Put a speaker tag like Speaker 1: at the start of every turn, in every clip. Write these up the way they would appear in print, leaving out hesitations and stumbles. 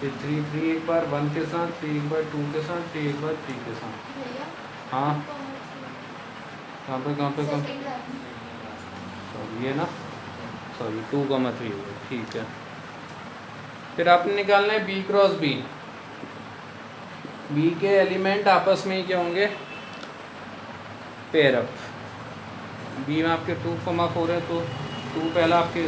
Speaker 1: फिर 3 3 एक बार 1 के साथ, 3 एक बार 2 के साथ, 3 एक बार 3 के साथ।
Speaker 2: भैया
Speaker 1: हाँ कहाँ पे
Speaker 2: सेकंड लाइन
Speaker 1: सॉरी ये ना, सॉरी 2,3 हो गया, ठीक है। फिर आपने निकालना है बी क्रॉस बी। बी के एलिमेंट आपस में ही क्या होंगे, पेयर अप। बी में आपके 2,4 है तो 2 पहला आपके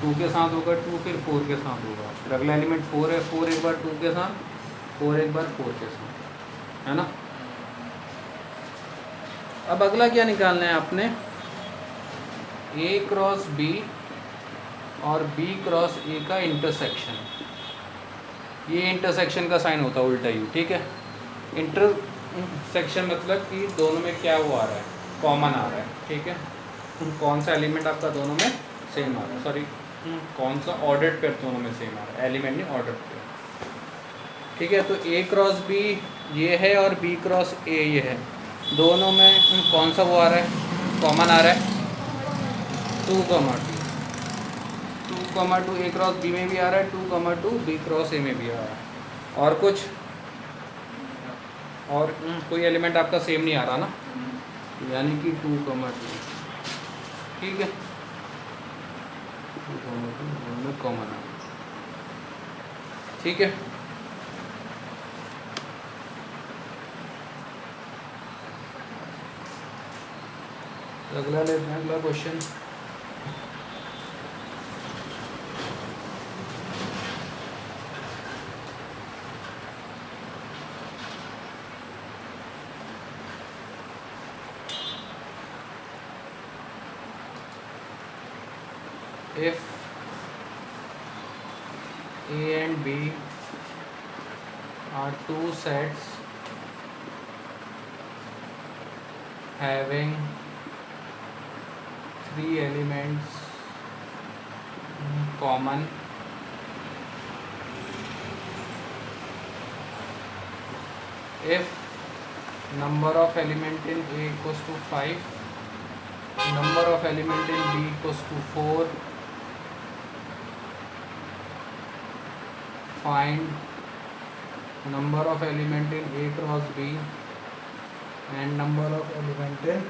Speaker 1: 2 के साथ होगा, 2 फिर 4 के साथ होगा, फिर अगला एलिमेंट 4 है, 4 एक बार 2 के साथ, 4 एक बार 4 के साथ, है ना। अब अगला क्या निकालना है आपने, ए क्रॉस बी और बी क्रॉस ए का इंटरसेक्शन। ये इंटरसेक्शन का साइन होता है उल्टा यू, ठीक है। इंटरसेक्शन मतलब कि दोनों में क्या वो आ रहा है, कॉमन आ रहा है, ठीक है। कौन सा एलिमेंट आपका दोनों में सेम आ रहा है, सॉरी कौन सा ऑर्डर्ड पेयर दोनों में सेम आ रहा है, एलिमेंट नहीं ऑर्डर्ड पेयर, ठीक है। तो ए क्रॉस बी ये है और बी क्रॉस ए ये है, दोनों में कौन सा वो आ रहा है, कॉमन आ रहा है, 2,2 2,2 ए क्रॉस बी में भी आ रहा है, 2,2 बी क्रॉस ए में भी आ रहा है। और कुछ और कोई एलिमेंट आपका सेम नहीं आ रहा ना, यानी कि 2,2, ठीक है, 2,2 में कॉमन आ रहा है, ठीक है। अगला लेते हैं, अगला question. If A and B are two sets having 3 elements common, if number of element in A equals to 5, number of element in B equals to 4, find number of element in A cross B and number of element in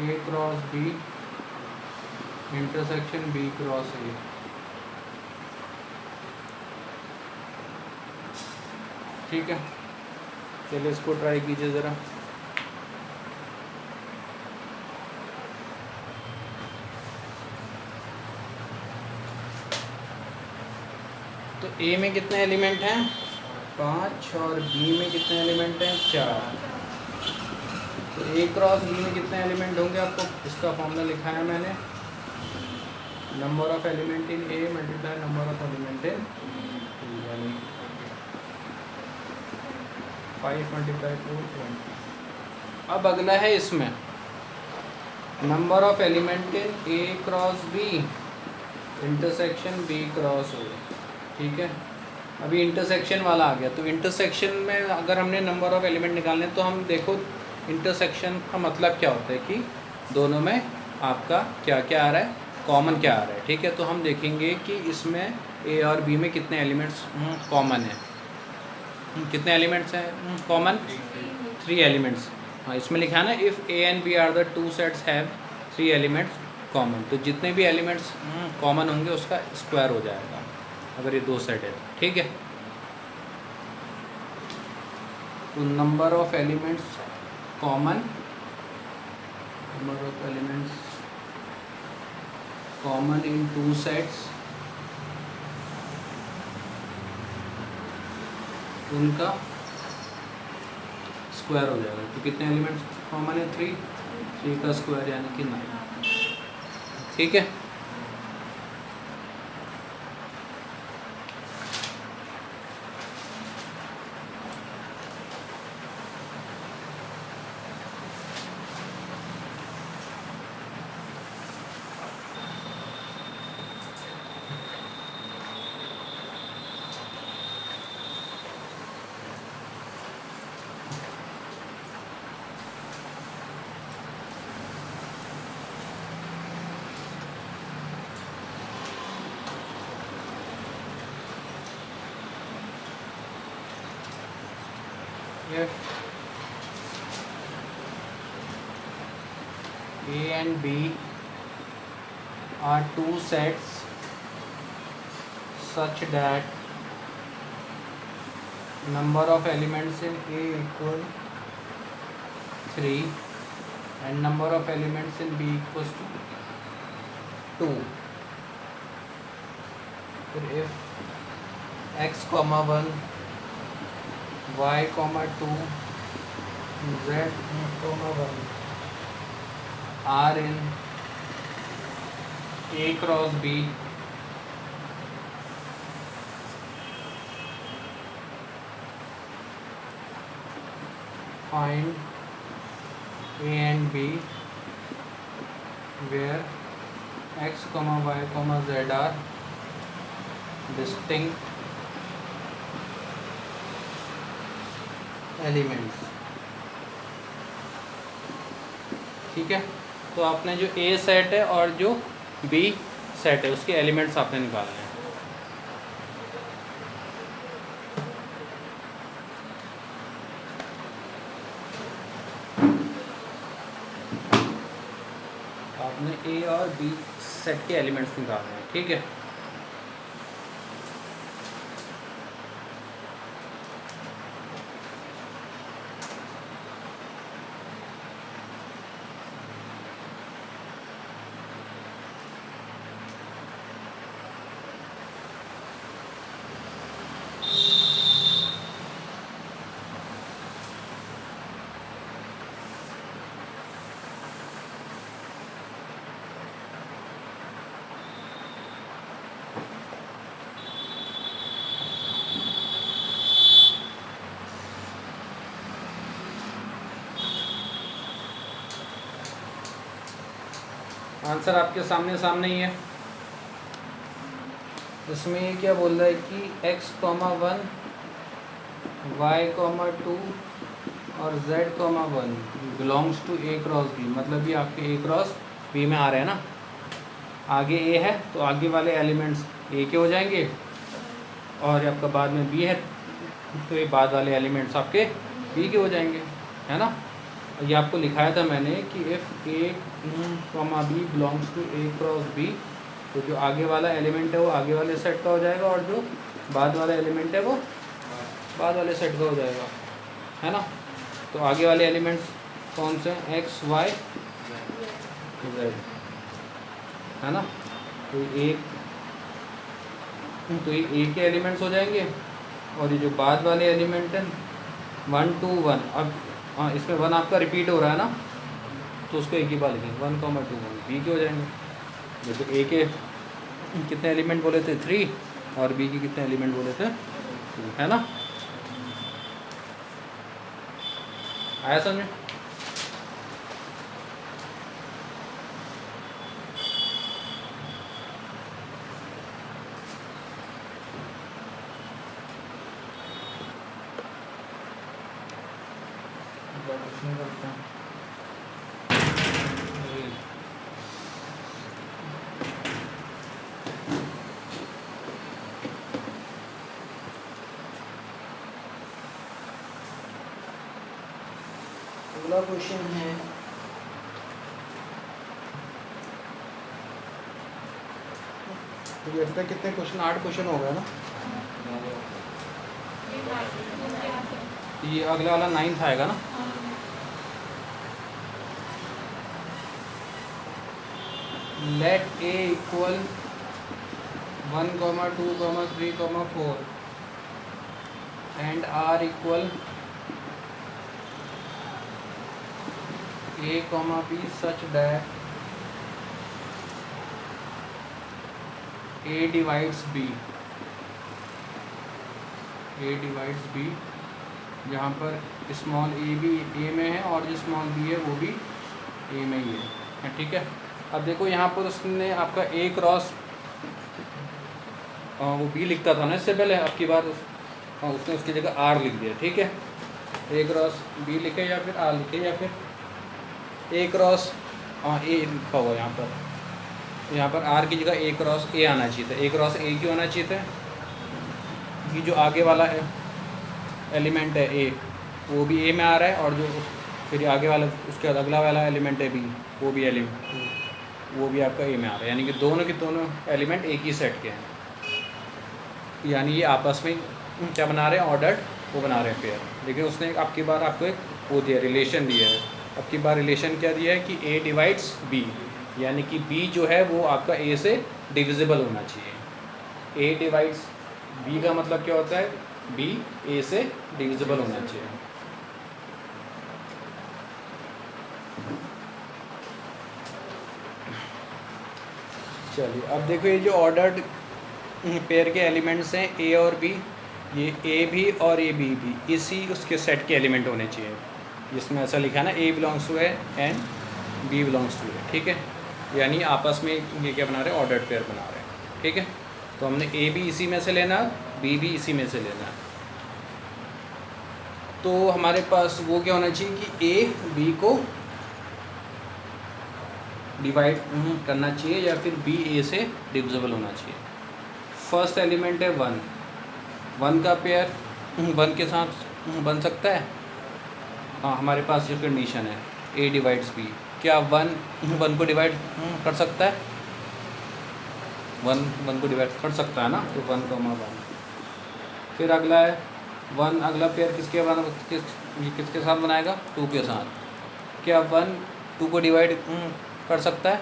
Speaker 1: A cross B intersection B cross A। ठीक है, चलिए इसको try कीजिए ज़रा। तो ए में कितने element हैं, 5, और बी में कितने एलिमेंट हैं, 4। तो ए क्रॉस बी में कितने एलिमेंट होंगे, आपको इसका फॉर्मूला लिखा है मैंने, number of element in A multiply number of element in B, यानी 5 × 4 20। अब अगला है इसमें number of element in A cross B intersection B cross A, ठीक है। अभी इंटरसेक्शन वाला आ गया, तो इंटरसेक्शन में अगर हमने नंबर ऑफ एलिमेंट निकालने तो हम देखो इंटरसेक्शन का मतलब क्या होता है कि दोनों में आपका क्या क्या आ रहा है, कॉमन क्या आ रहा है, ठीक है। तो हम देखेंगे कि इसमें ए और बी में कितने एलिमेंट्स कॉमन हैं, कितने एलिमेंट्स हैं कॉमन, 3 एलिमेंट्स। हाँ इसमें लिखा है ना, if A and B are the 2 sets have 3 elements common, तो जितने भी एलिमेंट्स कॉमन होंगे उसका स्क्वायर हो जाएगा अगर ये 2 सेट है, ठीक है। तो number of elements common, number of elements common in 2 sets, उनका स्क्वायर हो जाएगा। तो कितने एलिमेंट्स कॉमन है, 3 का स्क्वायर यानी कि 9, ठीक है। if A and B are two sets such that number of elements in A equal 3 and number of elements in B equals to 2. फिर if x, 1 y, 2 z, 1 are in A cross B, find A and B where x, y, z are distinct elements. ठीक है, तो आपने जो ए set है और जो B set है उसके एलिमेंट्स आपने निकालने हैं. आपने ए और बी सेट के एलिमेंट्स निकालने हैं. ठीक है, आंसर आपके सामने सामने ही है. इसमें ये क्या बोल रहा है कि x, 1 y, 2 और z, 1 belongs to A cross B. मतलब ये आपके A क्रॉस B में आ रहे हैं ना. आगे A है तो आगे वाले एलिमेंट्स A के हो जाएंगे और ये आपका बाद में B है तो ये बाद वाले एलिमेंट्स आपके B के हो जाएंगे, है ना. ये आपको लिखाया था मैंने कि if A, B belongs to A cross B, तो जो आगे वाला एलिमेंट है वो आगे वाले सेट का हो जाएगा और जो बाद वाला एलिमेंट है वो बाद वाले सेट का हो जाएगा, है ना. तो आगे वाले एलिमेंट्स कौन से हैं? x, y, z, है ना. तो ये A के एलिमेंट्स हो जाएंगे और ये जो बाद वाले एलिमेंट हैं 1, 2, 1. अब हाँ, इसमें 1 आपका रिपीट हो रहा है ना, तो उसको एक ही बार लिखेंगे 1, 2, 1 बी के हो जाएंगे. जैसे ए के कितने एलिमेंट बोले थे 3 और बी के कितने एलिमेंट बोले थे 2, है ना. आया समझ? करते हैं अगला क्वेश्चन है ये अब तक कितने क्वेश्चन 8 क्वेश्चन हो गए ना. ये अगला वाला 9th आएगा ना. Let A equal 1, 2, 3, 4 and R equal A, B such that A divides B. A divides B, जहाँ पर स्मॉल a भी A में है और जो स्मॉल b है वो भी A में ही है. ठीक है, अब देखो यहाँ पर उसने आपका A क्रॉस वो B लिखता था ना इससे पहले, अब की बार उसने उसकी जगह R लिख दिया. ठीक है, A क्रॉस B लिखे या फिर R लिखे या फिर A क्रॉस A लिखा हुआ यहाँ पर R की जगह A क्रॉस A आना चाहिए था. A क्रॉस A क्यों आना चाहिए था? कि जो आगे वाला है एलिमेंट है A वो भी ए में आ रहा है, और जो फिर आगे वाला उसके बाद अगला वाला एलिमेंट है बी, वो भी वो भी आपका ए में आ रहा है, यानी कि दोनों के दोनों एलिमेंट एक ही सेट के हैं, यानी ये आपस में क्या बना रहे हैं, ऑर्डर्ड वो बना रहे हैं पेयर। लेकिन उसने आपकी बार आपको एक वो दिया, रिलेशन दिया है। अब की बार रिलेशन क्या दिया है कि ए डिवाइड्स बी, यानी कि बी जो है वो आपका ए से डिविजिबल होना चाहिए। ए डिवाइड्स बी का मतलब क्या होता है, बी ए से डिविजिबल होना चाहिए। चलिए अब देखो, ये जो ऑर्डर्ड पेयर के एलिमेंट्स हैं ए और बी, ये ए भी और ए बी भी इसी उसके सेट के एलिमेंट होने चाहिए, जिसमें ऐसा लिखा है ना, A belongs to A and B belongs to A, ठीक है। यानी आपस में ये क्या बना रहे हैं, ऑर्डर्ड पेयर बना रहे हैं, ठीक है। तो हमने ए भी इसी में से लेना, बी भी इसी में से लेना। तो हमारे पास वो क्या होना चाहिए कि ए बी को डिवाइड करना चाहिए, या फिर बी ए से डिविजिबल होना चाहिए। फर्स्ट एलिमेंट है वन, वन का पेयर वन के साथ बन सकता है। हाँ, हमारे पास ये कंडीशन है ए डिवाइड्स बी, क्या वन को डिवाइड कर सकता है, वन को डिवाइड कर सकता है ना, तो 1,1। फिर अगला है वन, अगला पेयर किसके साथ बनाएगा, 2 के साथ। क्या 1 2 को डिवाइड कर सकता है,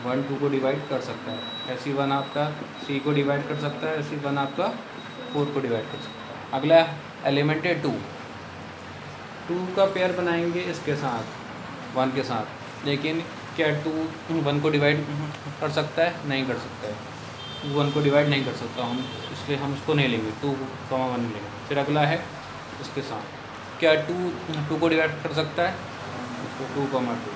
Speaker 1: 1 2 को डिवाइड कर सकता है। ऐसी 1 आपका 3 को डिवाइड कर सकता है, ऐसी 1 आपका 4 को डिवाइड कर सकता है। अगला एलिमेंट है 2 का पेयर बनाएंगे इसके साथ 1 के साथ, लेकिन क्या 2 1 को डिवाइड कर सकता है, नहीं कर सकता है। 2 1 को डिवाइड नहीं कर सकता हम, इसलिए हम उसको नहीं लेंगे, 2,1 लेंगे। फिर अगला है इसके साथ, क्या 2 को डिवाइड कर सकता है, इसको 2,2।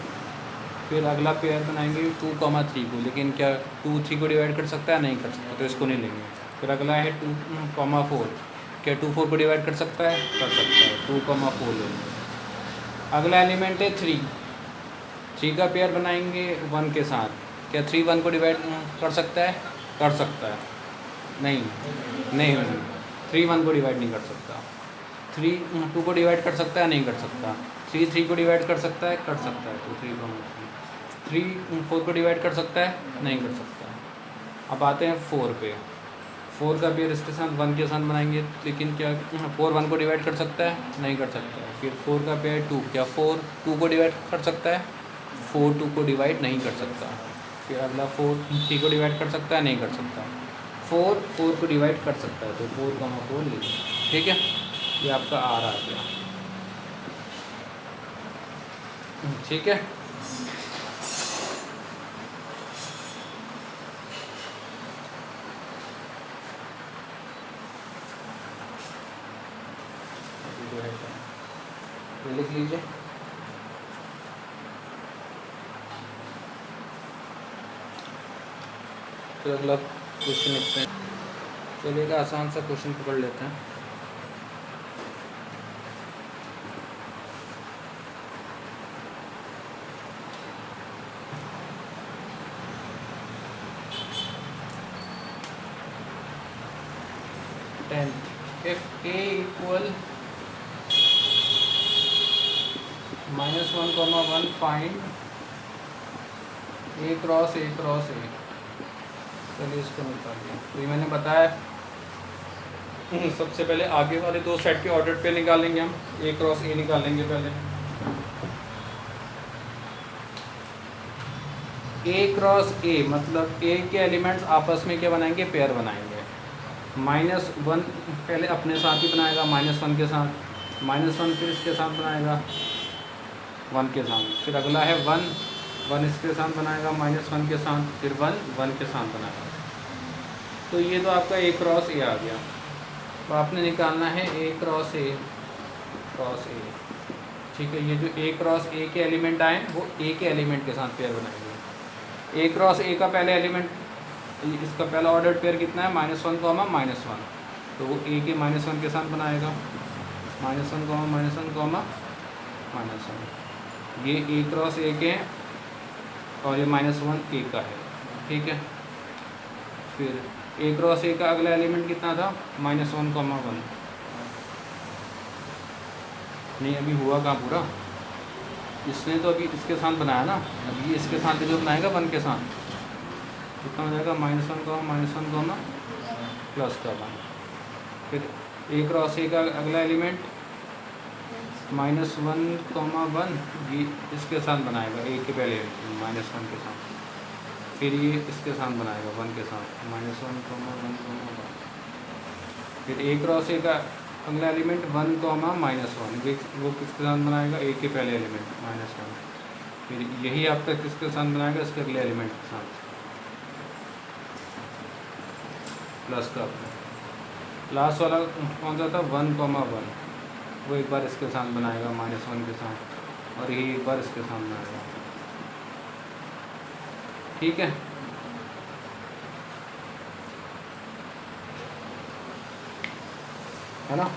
Speaker 1: फिर अगला पेयर बनाएंगे 2,3 को, लेकिन क्या 2 3 को डिवाइड कर सकता है, नहीं कर सकता, तो इसको नहीं लेंगे। फिर अगला है 2,4, क्या 2 4 को डिवाइड कर सकता है, कर सकता है, 2,4 लेंगे। अगला एलिमेंट है 3 का पेयर बनाएंगे 1 के साथ, क्या 3 1 को डिवाइड कर सकता है, कर सकता है, नहीं 3 1 को डिवाइड नहीं कर सकता। 3 2 को डिवाइड कर सकता है, नहीं कर सकता। 3 3 को डिवाइड कर सकता है, कर सकता है, तो 3 4 को डिवाइड कर सकता है, नहीं कर सकता। अब आते हैं 4 पे, 4 का पेयर इसके साथ 1 के साथ बनाएंगे, लेकिन क्या 4 1 को डिवाइड कर सकता है, नहीं कर सकता है। फिर 4 का पेयर 2, क्या 4 2 को डिवाइड कर सकता है, 4 2 को डिवाइड नहीं कर सकता। फिर अगला 4 3 को डिवाइड कर सकता है, नहीं कर सकता। 4 4 को डिवाइड कर सकता है, तो 4,4 ले, ठीक है। ये आपका आर आ गया, ठीक है। लिख लीजिए। तो अगला क्वेश्चन लिखते हैं। चलिए एक आसान सा क्वेश्चन पकड़ लेते हैं। if a equal -1,1 find a cross a cross a। चलिए इसको निकालिए। तो ये मैंने बताया सबसे पहले आगे वाले 2 सेट के ऑर्डर पे निकालेंगे हम, a क्रॉस a निकालेंगे पहले। a क्रॉस a मतलब a के एलिमेंट्स आपस में क्या बनाएंगे, पेयर बनाएंगे। -1 पहले अपने साथ ही बनाएगा, -1 के साथ, -1 फिर इसके साथ बनाएगा 1 के साथ। फिर अगला है 1 इसके साथ बनाएगा -1 के साथ, फिर 1 के साथ बनाएगा। तो ये तो आपका a क्रॉस a आ गया। तो आपने निकालना है a क्रॉस a, ठीक है। ये जो a क्रॉस a के एलिमेंट आए वो a के एलिमेंट के साथ पेयर बनाएंगे। a क्रॉस a का पहले एलिमेंट, इसका पहला ऑर्डर पेयर कितना है, -1, -1, तो वो a के -1 के साथ बनाएगा, -1, -1, ये a क्रॉस a के हैं और ये -1 a का है, ठीक है। फिर a क्रॉस a का अगला एलिमेंट कितना था, -1, नहीं अभी हुआ कहाँ पूरा, इसने तो अभी इसके साथ बनाया ना, अभी इसके साथ जो बनाएगा 1 के साथ कितना हो जाएगा, -1 को प्लस का 1। फिर ए क्रॉस ए का अगला एलिमेंट -1, ये इसके साथ बनाएगा, ए के पहले -1 के साथ, फिर ये इसके साथ बनाएगा 1 के साथ -1, 1। फिर ए क्रॉस ए का अगला एलिमेंट 1, -1, वो किसके साथ बनाएगा, ए के पहले एलिमेंट -1। फिर यही आपका किसके साथ बनाएगा, इसके अगले एलिमेंट के साथ प्लस का। लास्ट वाला कौन सा था, 1, 1, वो एक बार इसके साथ बनाएगा -1 के साथ, और यही एक बार इसके साथ बनाएगा। ठीक है ना।